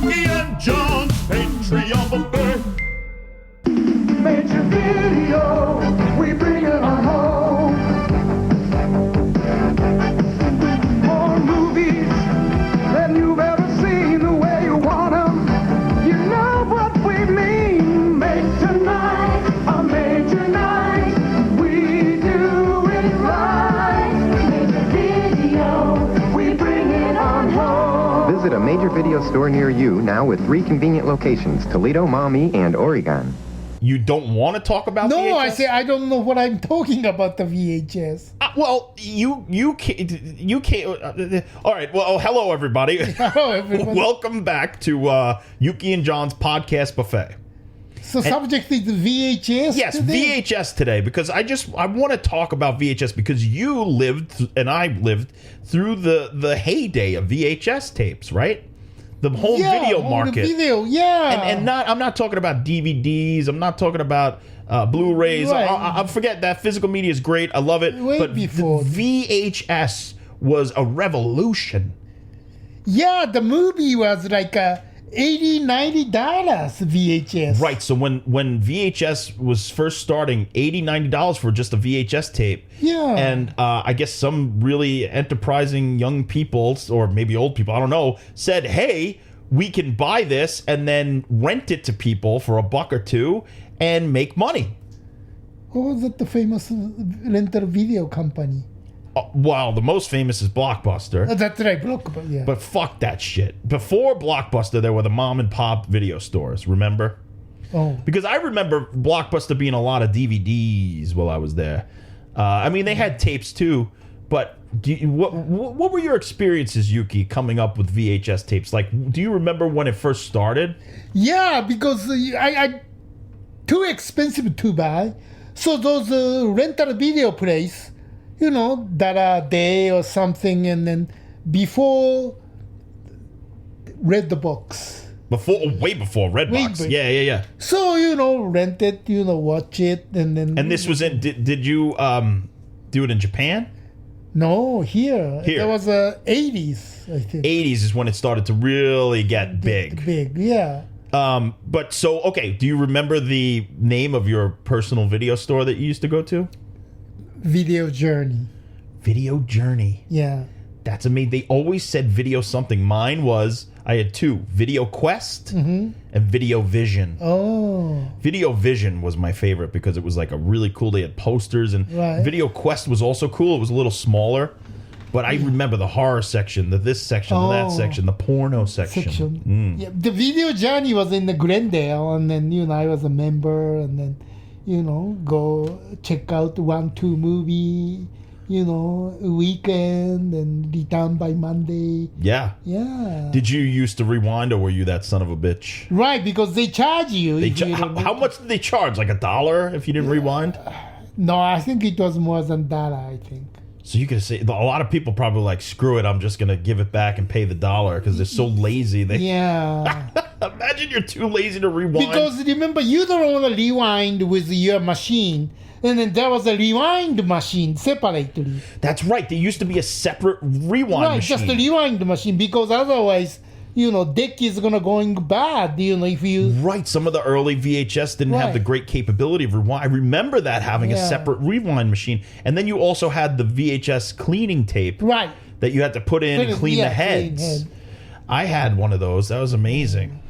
Yuki and John's Patreon buffet. Major video, we bring it on home. More movies than you've ever seen, the way you want them. You know what we mean. Make tonight a major night. We do it right. Major video, we bring it on home. Visit a major video store near you now with 3 convenient locations, Toledo, Maumee, and Oregon. You don't want to talk about No, VHS? I say I don't know what I'm talking about the VHS. Well, you can't. All right. Well, hello everybody. Hello, everyone. Welcome back to Yuki and John's podcast buffet. So subject is VHS. Yes, today? VHS today because I want to talk about VHS because you lived and I lived through the heyday of VHS tapes, right? The home video market. The video, yeah. And I'm not talking about DVDs. I'm not talking about Blu-rays. Right. I forget that physical media is great. I love it. Way but before. VHS was a revolution. Yeah, the movie was like $80, $90 VHS. Right. So when VHS was first starting, $80, $90 for just a VHS tape. Yeah. And I guess some really enterprising young people, or maybe old people, I don't know, said, hey, we can buy this and then rent it to people for $1 or $2 and make money. What was it, the famous rental video company? Well, the most famous is Blockbuster. That's right, Blockbuster, yeah. But fuck that shit. Before Blockbuster, there were the mom and pop video stores, remember? Oh. Because I remember Blockbuster being a lot of DVDs while I was there. I mean, they had tapes too, but what were your experiences, Yuki, coming up with VHS tapes? Like, do you remember when it first started? Yeah, because I too expensive to buy. So those rental video place, you know, that a day or something, and then before read the books. Way before Redbox. Yeah. So, you know, rent it, you know, watch it, and then... And this was in... Did you do it in Japan? No, here. Here. It was 80s, I think. 80s is when it started to really get big. Big, yeah. But so, okay, do you remember the name of your personal video store that you used to go to? Video Journey. Video Journey. Yeah. That's amazing. They always said video something. Mine was, I had 2, Video Quest and Video Vision. Oh. Video Vision was my favorite because it was like a really cool, they had posters, and Right. Video Quest was also cool. It was a little smaller, but I remember the horror section, this section, that Oh. section, the porno section. Yeah, the Video Journey was in the Glendale, and then, you know, I was a member, and then, you know, go check out 1-2 movie, you know, weekend, and return by Monday. Yeah. Yeah. Did you used to rewind, or were you that son of a bitch? Right, because they charge you. if you don't- How much did they charge? Like $1 if you didn't rewind? No, I think it was more than $1, I think. So you could say a lot of people probably like, screw it, I'm just gonna give it back and pay the $1 because they're so lazy. Yeah. Imagine you're too lazy to rewind. Because remember, you don't want to rewind with your machine. And then there was a rewind machine separately. That's right. There used to be a separate rewind Right, machine. just a rewind machine, because otherwise, you know, deck is going bad, you know, if you... Right. Some of the early VHS didn't have Right. the great capability of rewind. I remember that having a Yeah. separate rewind machine. And then you also had the VHS cleaning tape Right. that you had to put in and clean the clean heads. head. I had one of those. That was amazing.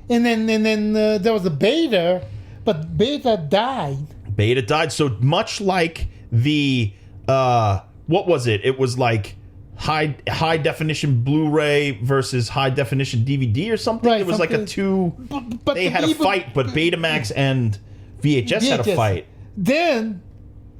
And then there was a Beta, but Beta died. Beta died. So much like the what was it? It was like high definition Blu-ray versus high definition DVD or something. Right, It was like a two. But They had a fight, but Betamax and VHS had a fight. Then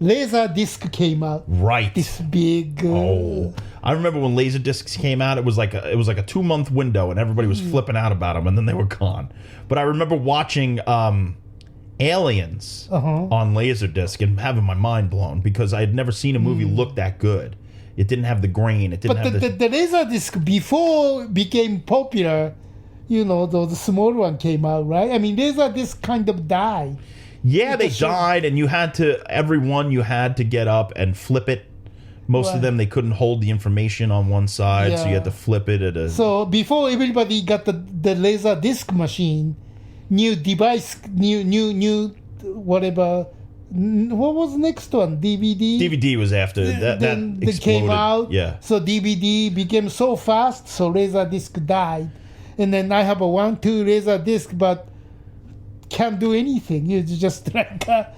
Laserdisc came out. Right. This big. Oh, I remember when Laserdiscs came out. It was like a 2-month window, and everybody was flipping out about them, and then they were gone. But I remember watching Aliens on Laserdisc and having my mind blown because I had never seen a movie look that good. It didn't have the grain. It didn't But have the Laserdisc before it became popular, you know, the small one came out, right? I mean, Laserdisc kind of died. Yeah, they died, and you had to get up and flip it Most of Right. them, they couldn't hold the information on one side, so you Yeah. had to flip it at a... So before everybody got the laser disc machine, new device, new whatever. What was next one? DVD. DVD was after that. Then That they came exploded. out. Yeah. So DVD became so fast, so Laserdisc died. And then I have a 1-2 Laserdisc, but can't do anything. It's just like a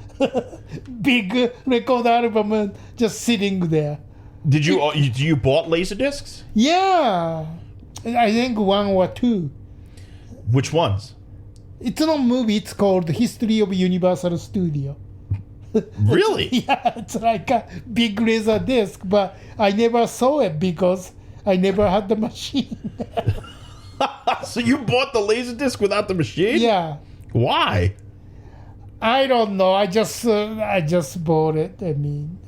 big record album and just sitting there. Did you bought Laserdiscs? Yeah, I think 1 or 2. Which ones? It's not a movie. It's called The History of Universal Studio. Really? Yeah, it's like a big laser disc, but I never saw it because I never had the machine. So you bought the Laserdisc without the machine? Yeah, Why? I don't know. I just bought it. I mean,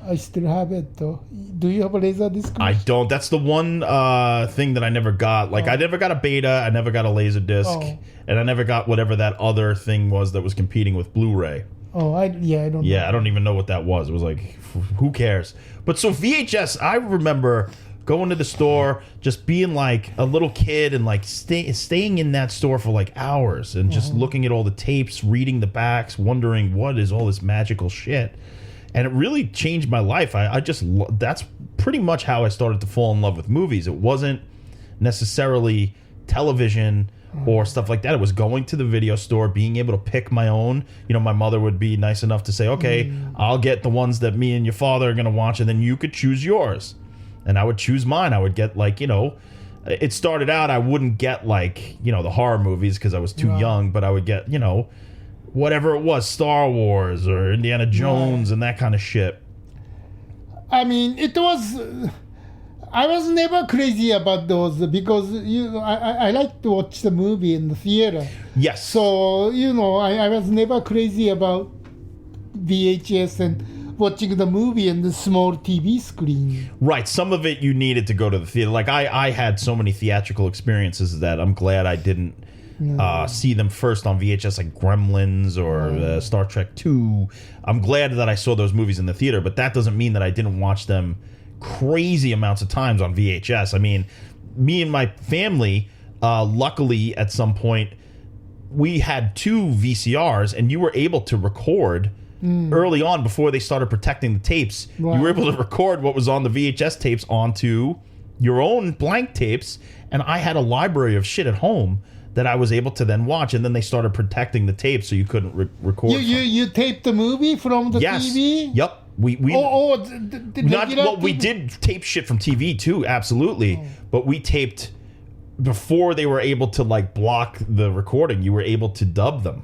I still have it though. Do you have a laser disc? I don't. That's the one thing that I never got. Like, I never got a Beta. I never got a Laserdisc. Oh. And I never got whatever that other thing was that was competing with Blu-ray. Oh, I don't know. Yeah, I don't even know what that was. It was like, who cares? But so VHS, I remember going to the store, just being like a little kid and like staying in that store for like hours and just looking at all the tapes, reading the backs, wondering what is all this magical shit. And it really changed my life. That's pretty much how I started to fall in love with movies. It wasn't necessarily television or stuff like that. It was going to the video store, being able to pick my own. You know, my mother would be nice enough to say, okay, I'll get the ones that me and your father are going to watch, and then you could choose yours. And I would choose mine. I would get like, it started out, I wouldn't get like, the horror movies because I was too young, but I would get, whatever it was, Star Wars or Indiana Jones and that kind of shit. I mean, it was. I was never crazy about those because I like to watch the movie in the theater. Yes. So I was never crazy about VHS and watching the movie in the small TV screen. Right. Some of it you needed to go to the theater. Like I had so many theatrical experiences that I'm glad I didn't see them first on VHS, like Gremlins or Star Trek 2. I'm glad that I saw those movies in the theater, but that doesn't mean that I didn't watch them crazy amounts of times on VHS. I mean, me and my family, luckily at some point, we had 2 VCRs, and you were able to record early on before they started protecting the tapes. Wow. You were able to record what was on the VHS tapes onto your own blank tapes, and I had a library of shit at home that I was able to then watch, and then they started protecting the tapes so you couldn't record. You taped the movie from the Yes. TV? Yep. We We did tape shit from TV too, absolutely. But we taped before they were able to like block the recording. You were able to dub them,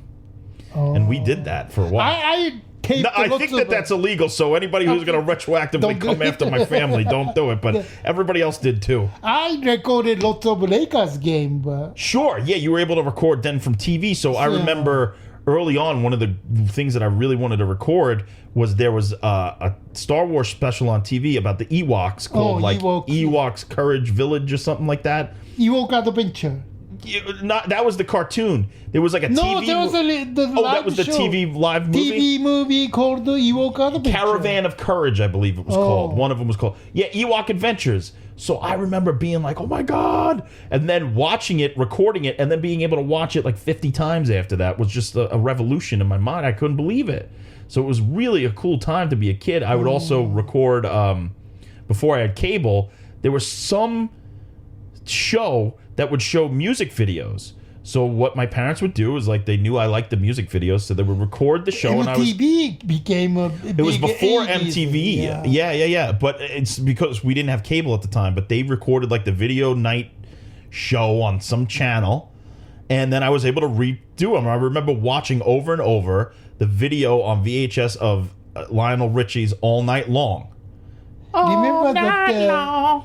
and we did that for a while. I taped. No, I lots think of, that's illegal. So anybody who's going to retroactively Don't do come it. after my family, don't do it. But everybody else did too. I recorded lots of Lakers game, but Sure, yeah, you were able to record then from TV. So I remember early on, one of the things that I really wanted to record was there was a Star Wars special on TV about the Ewoks called Ewoks Courage Village or something like that. Ewok Adventure. That was the cartoon. There was like a No, TV. there was the live that was the show. TV live movie. TV movie called the Ewok Adventure. Caravan of Courage, I believe it was called. One of them was called Ewok Adventures. So I remember being like, oh my God. And then watching it, recording it, and then being able to watch it like 50 times after that was just a revolution in my mind. I couldn't believe it. So it was really a cool time to be a kid. I would also record, before I had cable, there was some show that would show music videos. So what my parents would do is like they knew I liked the music videos, so they would record the show. MTV became a big it was before 80s, MTV. Yeah. But it's because we didn't have cable at the time. But they recorded like the video night show on some channel, and then I was able to redo them. I remember watching over and over the video on VHS of Lionel Richie's All Night Long. Remember that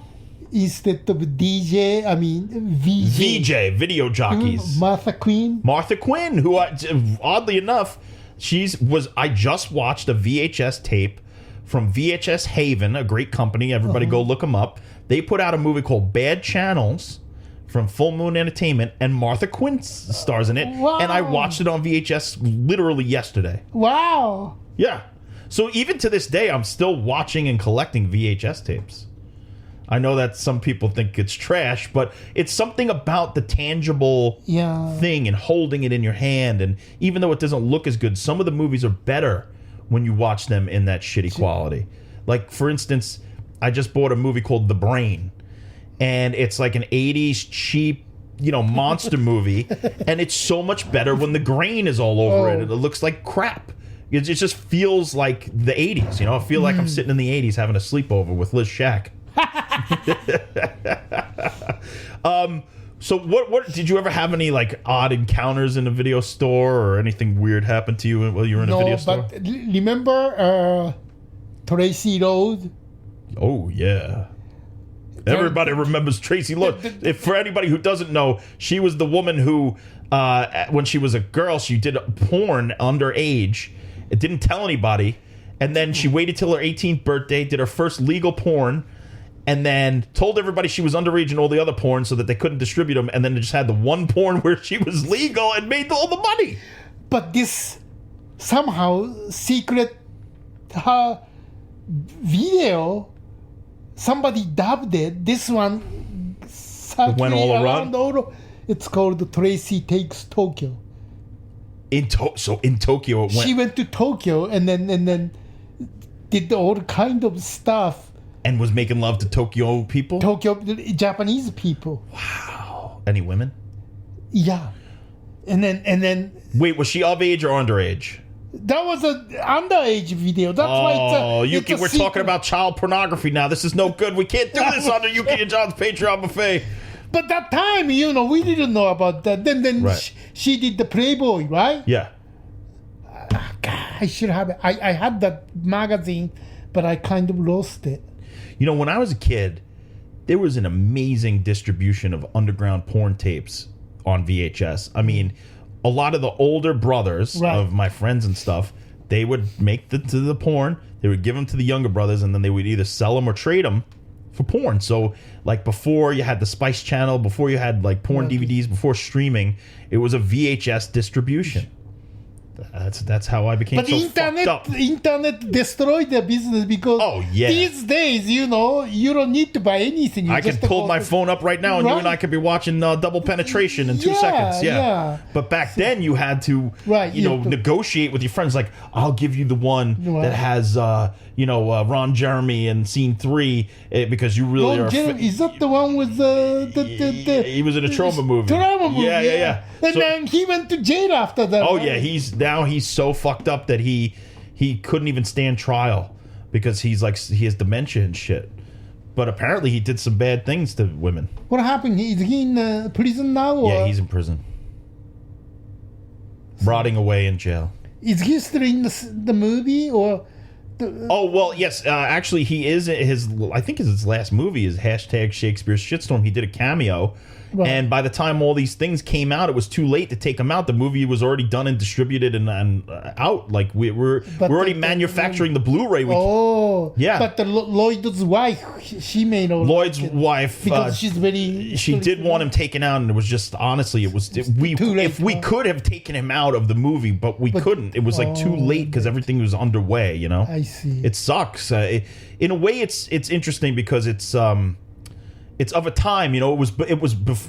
instead of DJ, I mean VJ, video jockeys. Martha Quinn. Martha Quinn, who oddly enough, I just watched a VHS tape from VHS Haven, a great company. Everybody go look them up. They put out a movie called Bad Channels from Full Moon Entertainment, and Martha Quinn stars in it. Wow. And I watched it on VHS literally yesterday. Wow. Yeah. So even to this day, I'm still watching and collecting VHS tapes. I know that some people think it's trash, but it's something about the tangible thing and holding it in your hand. And even though it doesn't look as good, some of the movies are better when you watch them in that shitty quality. Like, for instance, I just bought a movie called The Brain, and it's like an 80s cheap, monster movie, and it's so much better when the grain is all over it and it looks like crap. It just feels like the 80s, I feel like I'm sitting in the 80s having a sleepover with Liz Shack. So what did you ever have any like odd encounters in a video store or anything weird happen to you while you were in a video store? But remember Tracy Road? Oh yeah. Everybody remembers Tracy Lord. If for anybody who doesn't know, she was the woman who when she was a girl, she did porn underage. It didn't tell anybody, and then she waited till her 18th birthday, did her first legal porn, and then told everybody she was underage in all the other porn so that they couldn't distribute them, and then just had the one porn where she was legal and made all the money. But this somehow secret video, somebody dubbed it. This one went all around. It's called Tracy Takes Tokyo. So in Tokyo it went. She went to Tokyo and then did all kind of stuff. And was making love to Tokyo people? Japanese people. Wow. Any women? Yeah. And then wait, was she of age or underage? That was an underage video. That's why it's Yuki, we're talking about child pornography now. This is no good. We can't do this on the Yuki and John's Patreon buffet. But that time, we didn't know about that. Then right. she did the Playboy, right? Yeah. God, I should have it. I had that magazine, but I kind of lost it. When I was a kid, there was an amazing distribution of underground porn tapes on VHS. I mean, a lot of the older brothers of my friends and stuff, they would make the porn, they would give them to the younger brothers, and then they would either sell them or trade them for porn. So, like, before you had the Spice Channel, before you had, like, porn DVDs, before streaming, it was a VHS distribution. That's how I became fucked up. The internet destroyed their business because these days, you don't need to buy anything. I can pull my phone up right now and you and I could be watching Double Penetration in 2 seconds. Yeah. But back then you had to, negotiate with your friends. Like, I'll give you the one that has, Ron Jeremy in scene 3 because you really are. Is that the one with the he was in a trauma movie. Yeah. And then he went to jail after that. Oh, yeah. He's so fucked up that he couldn't even stand trial because he has dementia and shit. But apparently he did some bad things to women. What happened? Is he in prison now? Or? Yeah, he's in prison. Rotting away in jail. Is he still in the movie or? Yes. Actually, he is. I think his last movie is #Shakespeare's Shitstorm. He did a cameo. Right. And by the time all these things came out, it was too late to take him out. The movie was already done and distributed and out. Like we're already manufacturing the Blu-ray. Yeah. But Lloyd's wife, she made all. Lloyd's wife, because she's very. She did want him taken out, and it was just honestly, it was we could have taken him out of the movie, but we couldn't. It was like too late because everything was underway. I see. It sucks. In a way, it's interesting because it's of a time,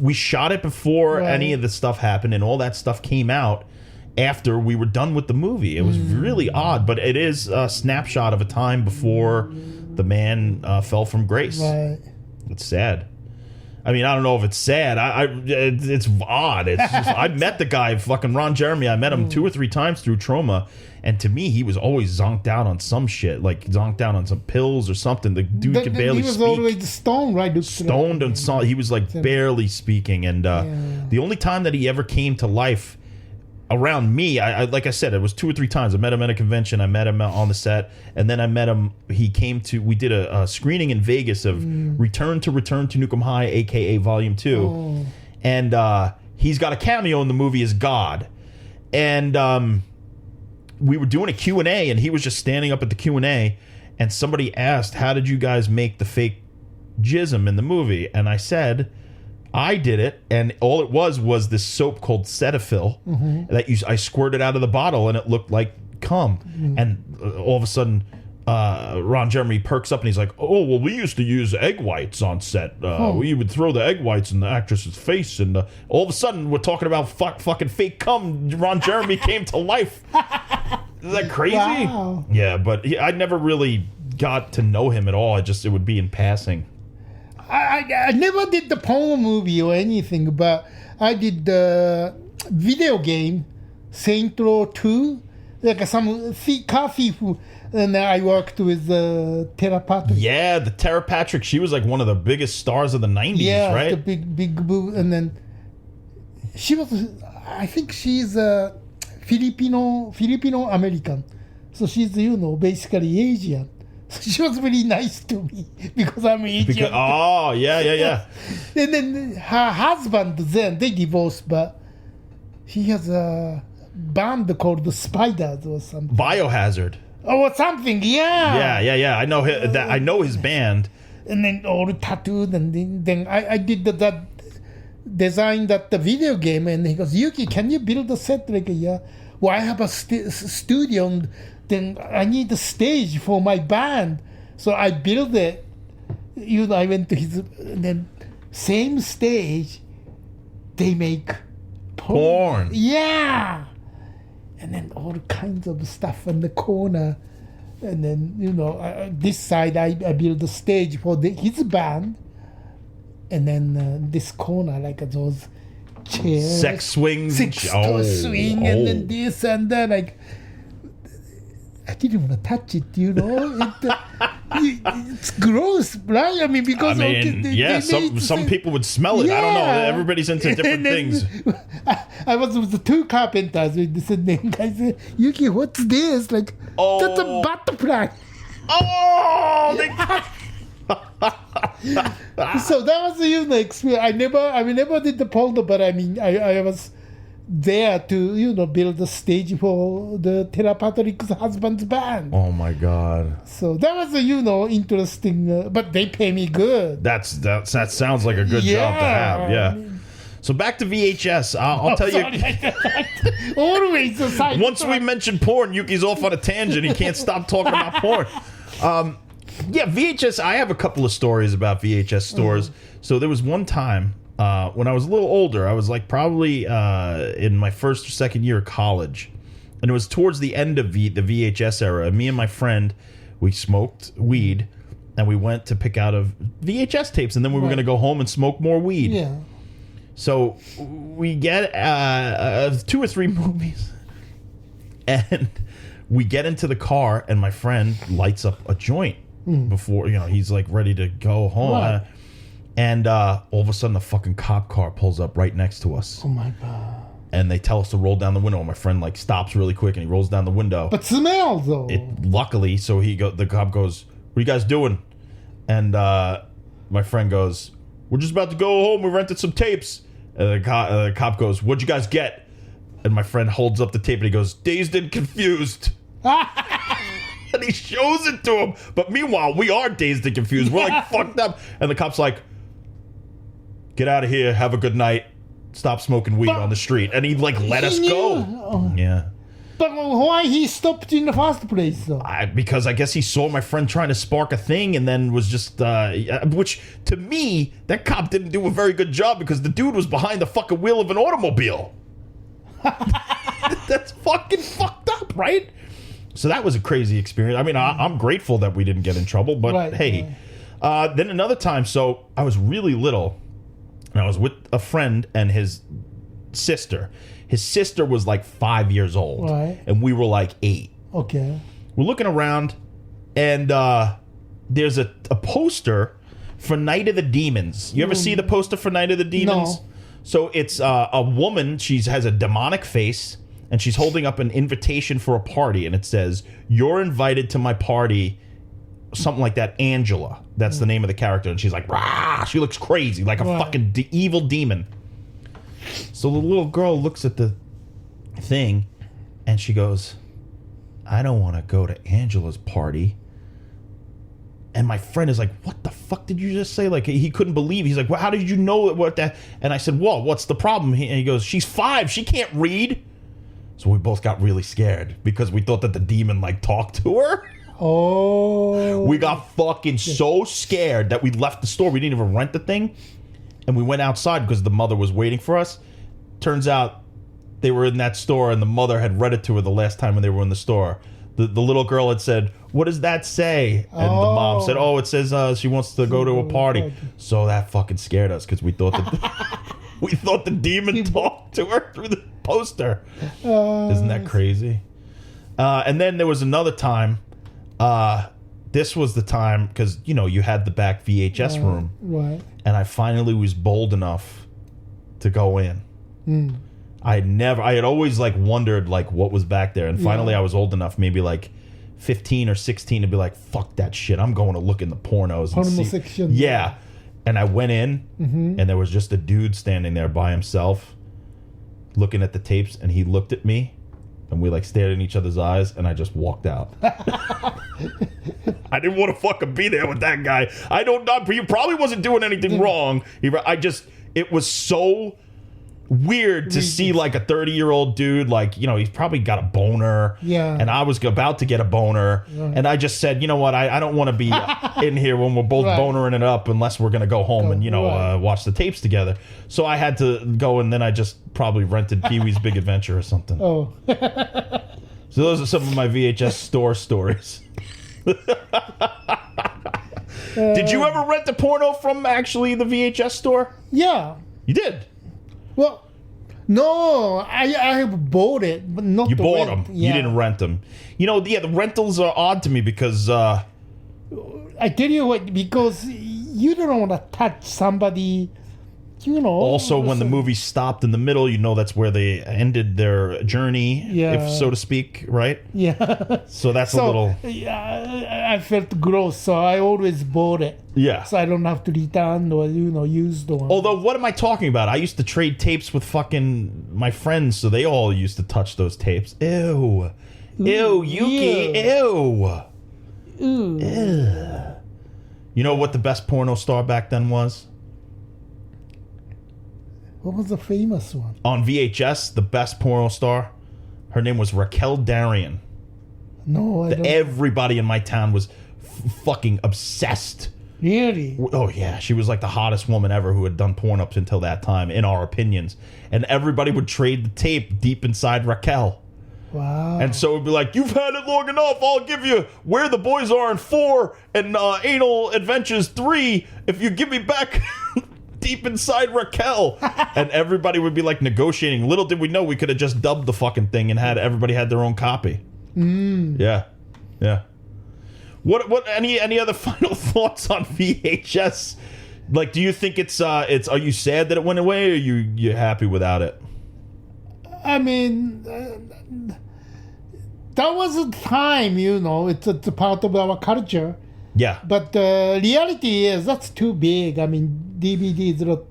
we shot it before any of the stuff happened, and all that stuff came out after we were done with the movie. It was really odd, but it is a snapshot of a time before the man fell from grace. Right. It's sad. I mean, I don't know if it's sad. It's odd. It's just, I met the guy, fucking Ron Jeremy. I met him 2 or 3 times through Trauma. And to me, he was always zonked out on some shit, like zonked out on some pills or something. The dude could barely speak. He was always stoned, right? Stoned and he was like barely speaking. And the only time that he ever came to life around me, I like I said, it was 2 or 3 times. I met him at a convention. I met him on the set, and then I met him. We did a screening in Vegas of Return to Nukem High, aka Volume 2, and he's got a cameo in the movie as God, and we were doing a Q&A, and he was just standing up at the Q&A, and somebody asked, "How did you guys make the fake jism in the movie?" And I said, I did it, and all it was this soap called Cetaphil that I squirted out of the bottle, and it looked like cum. And all of a sudden, Ron Jeremy perks up and he's like, oh, well, we used to use egg whites on set. We would throw the egg whites in the actress's face. And all of a sudden, we're talking about fucking fake cum. Ron Jeremy came to life. Is that crazy? Wow. Yeah, but I never really got to know him at all. It would be in passing. I never did the porn movie or anything, but I did the video game, Saint Row 2, like some car thief, and I worked with Tara Patrick. Yeah, the Tara Patrick, she was like one of the biggest stars of the 90s, Yeah, right? the big boo, and then she was, I think she's a Filipino American, so she's basically Asian. So she was really nice to me because I'm Asian. Oh, yeah. And then her husband, then they divorced, but he has a band called the Spiders or something. Biohazard. Or something, yeah. Yeah. I know I know his band. And then all tattooed, and then I did that design that the video game, and he goes, Yuki, can you build a set? Like, yeah. Well, I have a studio, and then I need a stage for my band. So I built it. I went to his, and then same stage, they make Porn. Yeah. And then all kinds of stuff on the corner. And then, this side, I built a stage for his band. And then this corner, like those chairs. Sex swings. Swing, and then this and that. Like, I didn't want to touch it, it's gross, right? I mean, because some people would smell it. I don't know. Everybody's into different things. I was with the two carpenters with this, and then guy said, Yuki, what's this? Like, that's a butterfly. Oh, So that was the experience. I never did the polder, but I mean, I was there to build the stage for the Tara Patrick's husband's band. Oh my God! So that was interesting, but they pay me good. That sounds like a good job to have. Yeah. So back to VHS. I'll tell you. Always a side. Once we mention porn, Yuki's off on a tangent. He can't stop talking about porn. Yeah, VHS. I have a couple of stories about VHS stores. So there was one time. When I was a little older, I was like probably in my first or second year of college. And it was towards the end of the VHS era. And me and my friend, we smoked weed. And we went to pick out of VHS tapes. And then we were going to go home and smoke more weed. Yeah. So we get 2 or 3 movies. And we get into the car. And my friend lights up a joint before, he's like ready to go home. Right. And all of a sudden, a fucking cop car pulls up right next to us. Oh my God. And they tell us to roll down the window. And my friend like stops really quick and he rolls down the window. But smell though. Luckily, so the cop goes, "What are you guys doing?" And my friend goes, "We're just about to go home. We rented some tapes." And the cop goes, "What'd you guys get?" And my friend holds up the tape and he goes, "Dazed and Confused." And he shows it to him. But meanwhile, we are dazed and confused. We're like fucked up. And the cop's like, "Get out of here. Have a good night. Stop smoking weed on the street." And he like let us go. Oh. Yeah. But why he stopped in the first place though? Because I guess he saw my friend trying to spark a thing and then was just, which to me, that cop didn't do a very good job because the dude was behind the fucking wheel of an automobile. That's fucking fucked up, right? So that was a crazy experience. I mean, I'm grateful that we didn't get in trouble, but hey. Then another time, so I was really little. And I was with a friend and his sister. His sister was like 5 years old. Right. And we were like 8. Okay. We're looking around, and there's a poster for Night of the Demons. You ever see the poster for Night of the Demons? No. So it's a woman. She has a demonic face, and she's holding up an invitation for a party. And it says, "You're invited to my party." Something like that, Angela. That's the name of the character. And she's like, rah! She looks crazy, like a fucking evil demon. So the little girl looks at the thing, and she goes, "I don't want to go to Angela's party." And my friend is like, "What the fuck did you just say?" Like, he couldn't believe. He's like, "Well, how did you know what that?" And I said, "Well, what's the problem?" And he goes, "She's 5. She can't read." So we both got really scared because we thought that the demon like talked to her. Oh. We got fucking so scared that we left the store. We didn't even rent the thing. And we went outside because the mother was waiting for us. Turns out they were in that store and the mother had read it to her the last time when they were in the store. The little girl had said, "What does that say?" And the mom said, "Oh, it says she wants to go to a party." So that fucking scared us because we thought that we thought the demon talked to her through the poster. Isn't that crazy? And then there was another time. This was the time because you had the back VHS room, Right. and I finally was bold enough to go in. I had always like wondered like what was back there, and finally I was old enough, maybe like 15 or 16, to be like, fuck that shit, I'm going to look in the pornos and see. Section. Yeah. And I went in, and there was just a dude standing there by himself looking at the tapes, and he looked at me, and we like stared in each other's eyes, and I just walked out. I didn't want to fucking be there with that guy. He probably wasn't doing anything wrong. It was so weird to see like a 30-year-old dude, like, he's probably got a boner. Yeah. And I was about to get a boner. Right. And I just said, you know what, I don't want to be in here when we're both bonering it up unless we're going to go home and, watch the tapes together. So I had to go, and then I just probably rented Pee-wee's Big Adventure or something. Oh. So those are some of my VHS store stories. Did you ever rent a porno from actually the VHS store? Yeah. You did? Well, no, I bought it, but not. You to bought rent. them. Yeah. You didn't rent them. The rentals are odd to me because... I tell you what, because you don't want to touch somebody, Also, when the movie stopped in the middle, that's where they ended their journey, if so to speak, right? Yeah. So that's a little... Yeah, I felt gross, so I always bought it. Yeah. So I don't have to return or, use the one. Although, what am I talking about? I used to trade tapes with fucking my friends, so they all used to touch those tapes. Ew. Ew, Yuki. Ew. Ew. You know what the best porno star back then was? What was the famous one? On VHS, the best porno star, her name was Raquel Darian. No, I don't. Everybody in my town was fucking obsessed. Really? Oh, yeah. She was like the hottest woman ever who had done porn up until that time, in our opinions. And everybody would trade the tape deep inside Raquel. Wow. And so it'd be like, you've had it long enough. I'll give you Where the Boys Are in 4 and Anal Adventures 3 if you give me back... deep inside Raquel. And everybody would be like negotiating. Little did we know we could have just dubbed the fucking thing and everybody had their own copy. Yeah. What any other final thoughts on VHS? Like, do you think it's are you sad that it went away, or you happy without it? I mean, that was a time, it's a part of our culture. Yeah. But the reality is that's too big. I mean, DVDs are...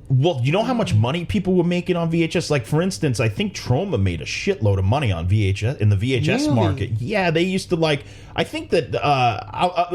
Well, you know how much money people were making on VHS? Like, for instance, I think Troma made a shitload of money on VHS in the VHS Really? market. Yeah, they used to like... I think that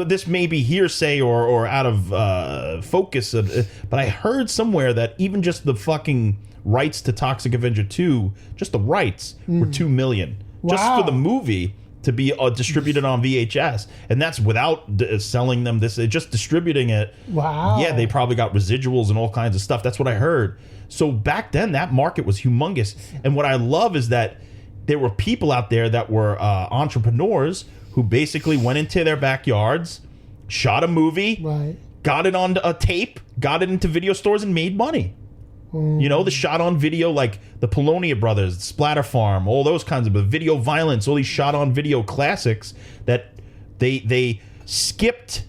this may be hearsay or out of focus, but I heard somewhere that even just the fucking rights to Toxic Avenger 2, just the rights, were $2 million. Just Wow. for the movie to be distributed on VHS. And that's without selling them this, just distributing it. Wow. Yeah, they probably got residuals and all kinds of stuff. That's what I heard. So back then, that market was humongous. And what I love is that there were people out there that were entrepreneurs who basically went into their backyards, shot a movie, Right. got it on a tape, got it into video stores, and made money. The shot on video, like the Polonia Brothers, Splatter Farm, all those kinds of video violence, all these shot on video classics that they skipped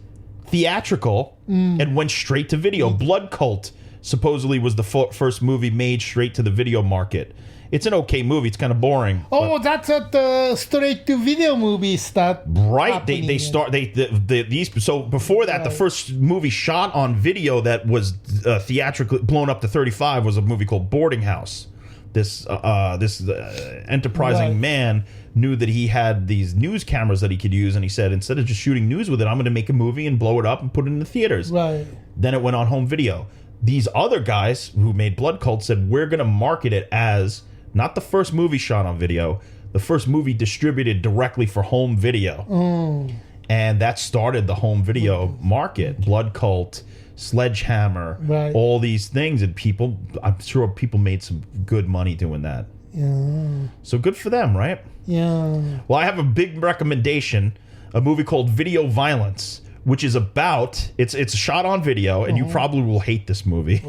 theatrical and went straight to video. Blood Cult supposedly was the first movie made straight to the video market. It's an okay movie. It's kind of boring. Oh, that's at the straight to video movie start. Right, happening. These. So before that, the first movie shot on video that was theatrically blown up to 35 was a movie called Boarding House. This enterprising man knew that he had these news cameras that he could use, and he said, instead of just shooting news with it, I'm going to make a movie and blow it up and put it in the theaters. Right. Then it went on home video. These other guys who made Blood Cult said, we're going to market it as Not the first movie shot on video. The first movie distributed directly for home video. And that started the home video market. Blood Cult, Sledgehammer, Right. all these things. And people, I'm sure people made some good money doing that. Yeah. So good for them, right? Yeah. Well, I have a big recommendation, a movie called Video Violence, which is about, it's shot on video, and you probably will hate this movie.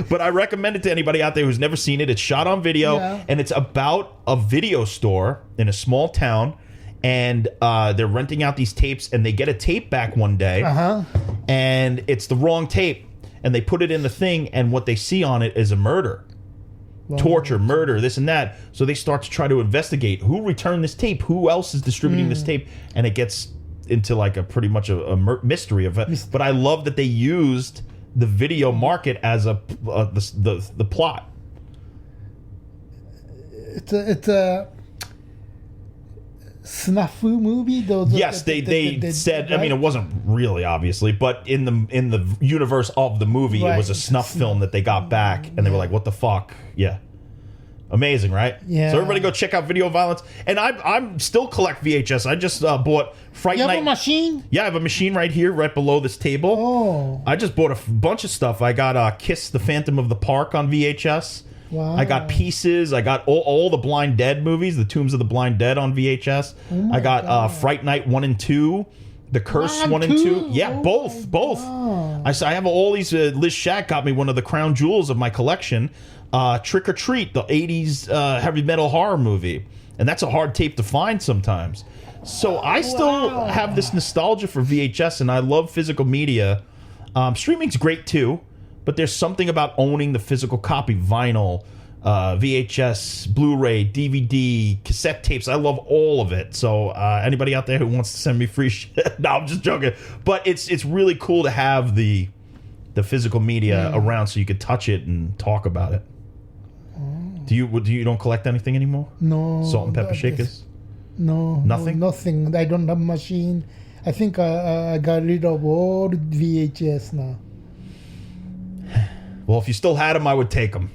But I recommend it to anybody out there who's never seen it. It's shot on video, and it's about a video store in a small town, and they're renting out these tapes, and they get a tape back one day, and it's the wrong tape, and they put it in the thing, and what they see on it is a murder. Torture, murder, this and that. So they start to try to investigate who returned this tape, who else is distributing this tape, and it gets into like a pretty much a mystery of it. But I love that they used the video market as the plot. It's a snafu movie. Yes, they said. I mean, it wasn't really obviously, but in the universe of the movie, it was a snuff film that they got back, and they were like, "What the fuck?" Yeah, amazing, right? Yeah. So everybody go check out Video Violence, and I'm still collect VHS. I just bought Fright You Night. have a machine? Yeah, I have a machine right here, right below this table. Oh. I just bought a bunch of stuff. I got Kiss the Phantom of the Park on VHS. Wow. I got Pieces. I got all the Blind Dead movies, the Tombs of the Blind Dead on VHS. I got Fright Night 1 and 2, The Curse 1 and 2. Yeah, both. I have all these. Liz Shack got me one of the crown jewels of my collection, Trick or Treat, the 80s heavy metal horror movie. And that's a hard tape to find sometimes. So I still have this nostalgia for VHS, and I love physical media. Streaming's great too, but there's something about owning the physical copy, vinyl, VHS, Blu-ray, DVD, cassette tapes. I love all of it. So anybody out there who wants to send me free shit, no, I'm just joking. But it's really cool to have the physical media around so you could touch it and talk about it. Do you don't collect anything anymore? No. Salt and pepper shakers? No. Nothing? Nothing. I don't have machine. I think I got rid of all VHS now. Well, if you still had them, I would take them.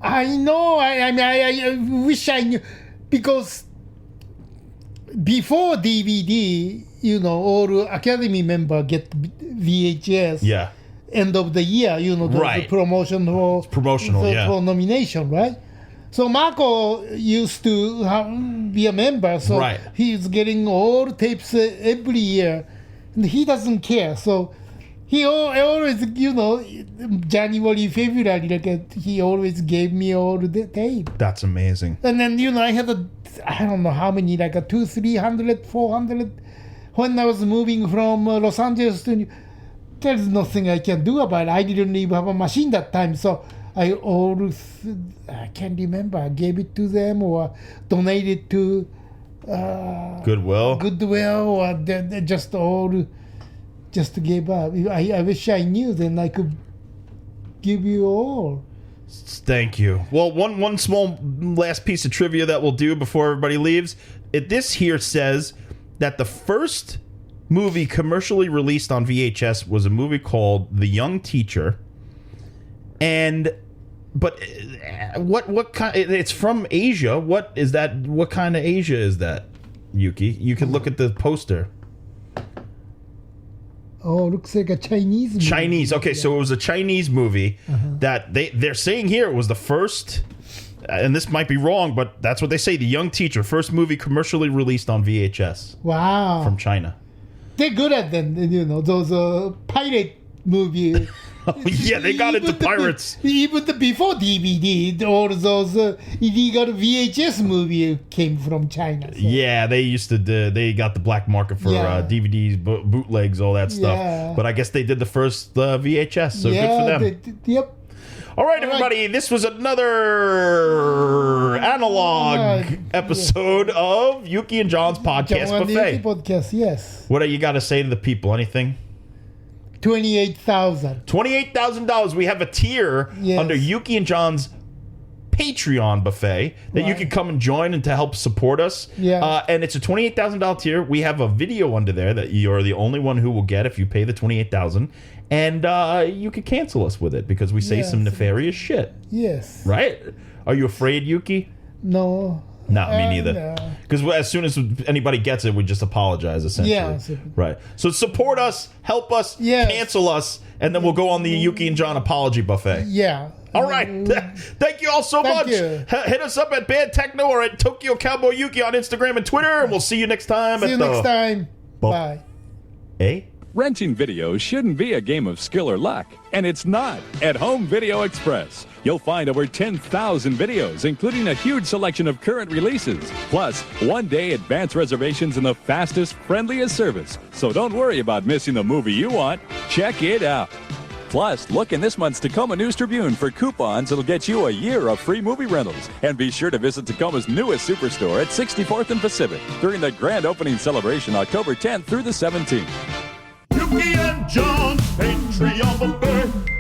I know. I wish I knew, because before DVD, all Academy member get VHS. Yeah. End of the year, the promotion for nomination, right? So Marco used to be a member, so he's getting all tapes every year, and he doesn't care. So he always, January, February, he always gave me all the tape. That's amazing. And then, I had I don't know how many, 200, 300, 400. When I was moving from Los Angeles to there's nothing I can do about it. I didn't even have a machine that time, so I can't remember. I gave it to them or donated to Goodwill, or they just gave up. I wish I knew, then I could give you all. Thank you. Well, one small last piece of trivia that we'll do before everybody leaves. This here says that the first movie commercially released on VHS was a movie called The Young Teacher, but what kind? It's from Asia. What is that? What kind of Asia is that, Yuki? You can look at the poster. Oh, looks like a Chinese movie. Chinese. Okay, so it was a Chinese movie that they're saying here it was the first. And this might be wrong, but that's what they say. The Young Teacher, first movie commercially released on VHS. Wow. From China. They're good at them, those pirate movies. Yeah, they got into pirates. Even before DVD, all those illegal VHS movies came from China. So. Yeah, they used to. They got the black market for DVDs, bootlegs, all that stuff. Yeah. But I guess they did the first VHS, so good for them. Yep. All right, everybody, this was another analog episode of Yuki and John's Podcast Buffet. Podcast, yes. What do you got to say to the people? Anything? $28,000. $28,000. We have a tier under Yuki and John's Patreon buffet that you can come and join and to help support us. Yeah. And it's a $28,000 tier. We have a video under there that you're the only one who will get if you pay the $28,000, and you could cancel us with it because we say some nefarious shit. Yes. Right? Are you afraid, Yuki? No. Not me neither. No. Because as soon as anybody gets it, we just apologize, essentially. Yeah. Right. So support us, help us, Yes. cancel us, and then we'll go on the Yuki and John apology buffet. Yeah. All right. Thank you all so Thank much. you. Hit us up at Bad Techno or at Tokyo Cowboy Yuki on Instagram and Twitter, and we'll see you next time. See you next time. Bye. Eh? Renting video shouldn't be a game of skill or luck, and it's not. At Home Video Express, you'll find over 10,000 videos, including a huge selection of current releases, plus one-day advance reservations and the fastest, friendliest service. So don't worry about missing the movie you want. Check it out. Plus, look in this month's Tacoma News Tribune for coupons that'll get you a year of free movie rentals. And be sure to visit Tacoma's newest superstore at 64th and Pacific during the grand opening celebration October 10th through the 17th. Yuki and John, Patreon buffet.